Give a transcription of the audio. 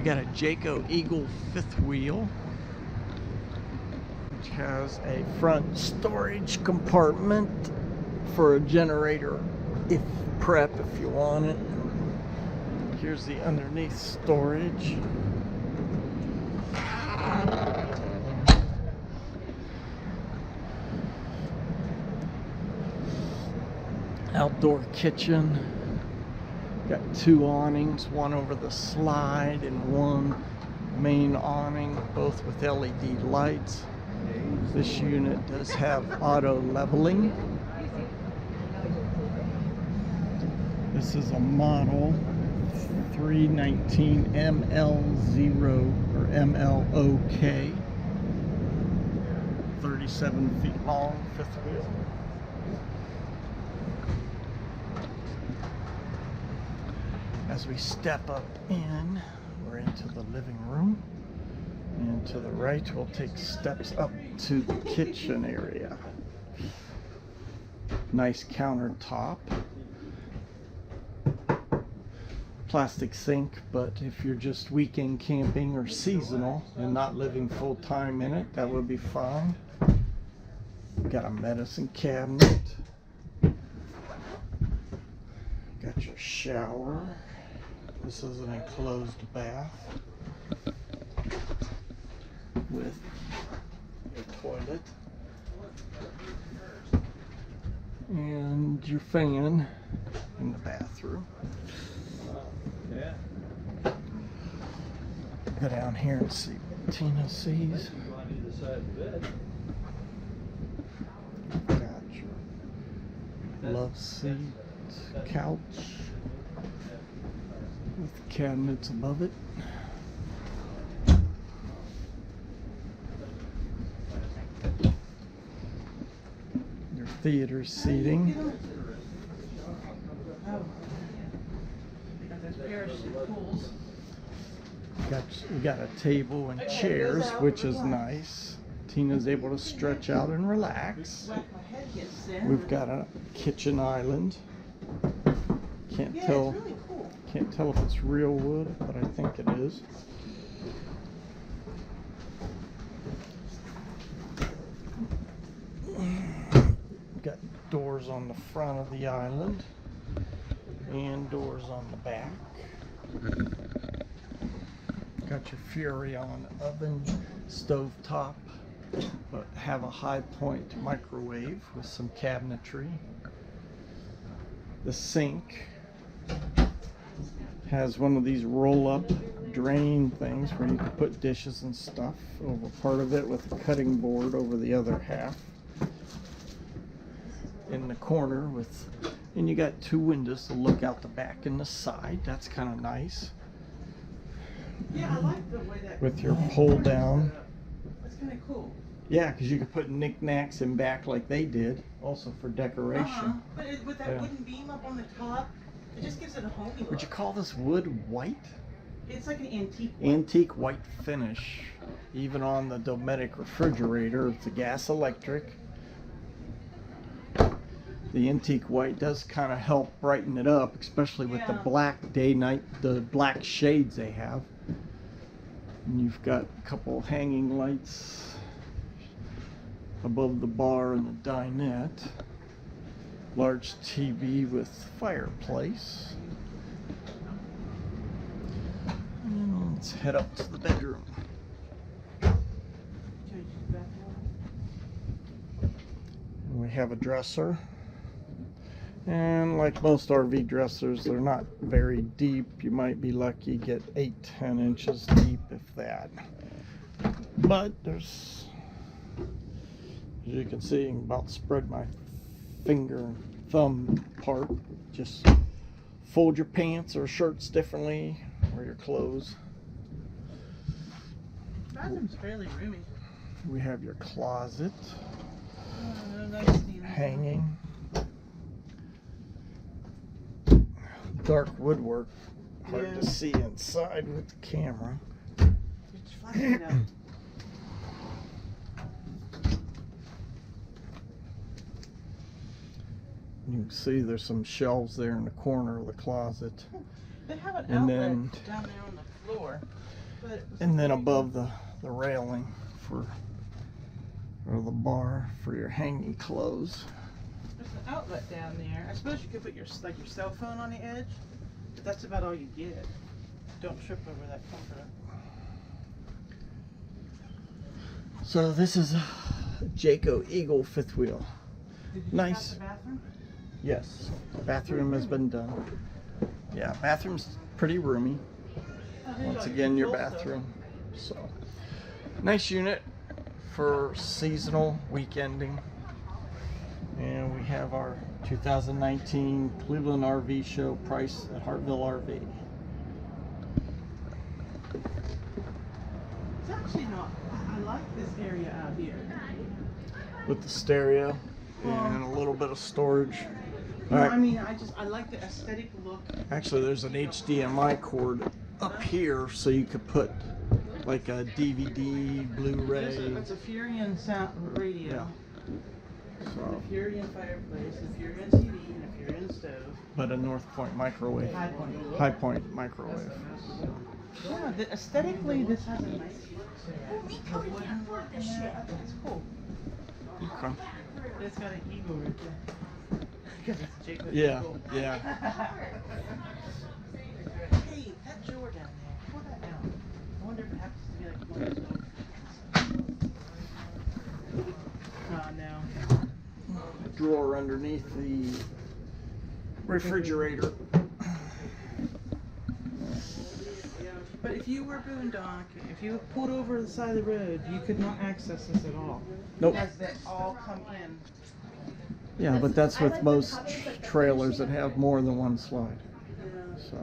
We got a Jayco Eagle fifth wheel, which has a front storage compartment for a generator if you want it. Here's the underneath storage. Outdoor kitchen. Got two awnings, one over the slide and one main awning, both with LED lights. This unit does have auto leveling. This is a model 319 ML0 or MLOK. 37 feet long, fifth wheel. As we step up in, we're into the living room. And to the right, we'll take steps up to the kitchen area. Nice countertop. Plastic sink, but if you're just weekend camping or seasonal and not living full-time in it, that would be fine. Got a medicine cabinet. Got your shower. This is an enclosed bath with your toilet and your fan in the bathroom. Yeah. Go down here and see what Tina sees. Got your love seat, couch with cabinets above it. Your theater seating. We got a table and chairs, which is nice. Tina's able to stretch out and relax. We've got a kitchen island. Can't tell if it's real wood, but I think it is. We've got doors on the front of the island and doors on the back. Got your Furrion oven, stove top, but have a high point microwave with some cabinetry. The sink has one of these roll-up drain things where you can put dishes and stuff over part of it with a cutting board over the other half. In the corner and you got two windows to look out the back and the side. That's kind of nice. Yeah, I like the way that. With your pull down. That's kind of cool. Yeah, because you can put knickknacks in back like they did, also for decoration. But with that wooden beam up on the top, it just gives it a homey look. Would you call this wood white? It's like an antique white. Antique white finish. Even on the Dometic refrigerator, it's a gas electric. The antique white does kind of help brighten it up, especially with the black the black shades they have. And you've got a couple hanging lights above the bar and the dinette. Large TV with fireplace. And let's head up to the bedroom. And we have a dresser. And like most RV dressers, they're not very deep. You might be lucky to get 8-10 inches deep, if that. But there's, as you can see, I can about spread my finger and thumb apart. Just fold your pants or shirts differently, or your clothes. Bathroom's fairly roomy. We have your closet, Nice hanging. Dark woodwork, hard to see inside with the camera. It's fluffy enough. You can see there's some shelves there in the corner of the closet. They have an And outlet then down there on the floor. But it was And then above the railing or the bar for your hanging clothes. there's an outlet down there. I suppose you could put your cell phone on the edge, but that's about all you get. Don't trip over that comforter. So this is a Jayco Eagle fifth wheel. Did you Nice. have the bathroom? Yes, bathroom has been done. Yeah, bathroom's pretty roomy. Oh, there you Once go, again, your control stuff. bathroom. So, nice unit for seasonal weekending. And we have our 2019 Cleveland RV Show price at Hartville RV. It's actually not. I like this area out here. With the stereo and a little bit of storage. No, All right. I mean, I like the aesthetic look. Actually, there's an HDMI cord up here, so you could put like a DVD, Blu-ray. It's a Furion sound radio. So, A Furion fireplace, a Furion TV, and a Furion stove. but a North Point microwave, High point. High Point microwave. Yeah, aesthetically, this has a nice look. The wooden work in there, I think it's cool. Okay. It's got an eagle right there. Because it's Jayco Yeah, Eagle. yeah. Hey, that drawer down there, pull that down. I wonder if it happens to be like one of those. Oh, no. Drawer underneath the refrigerator. But if you were boondocking, if you pulled over the side of the road, you could not access this at all. Nope. Because they all come in. Yeah, but that's with most trailers that have more than one slide. Yeah. So.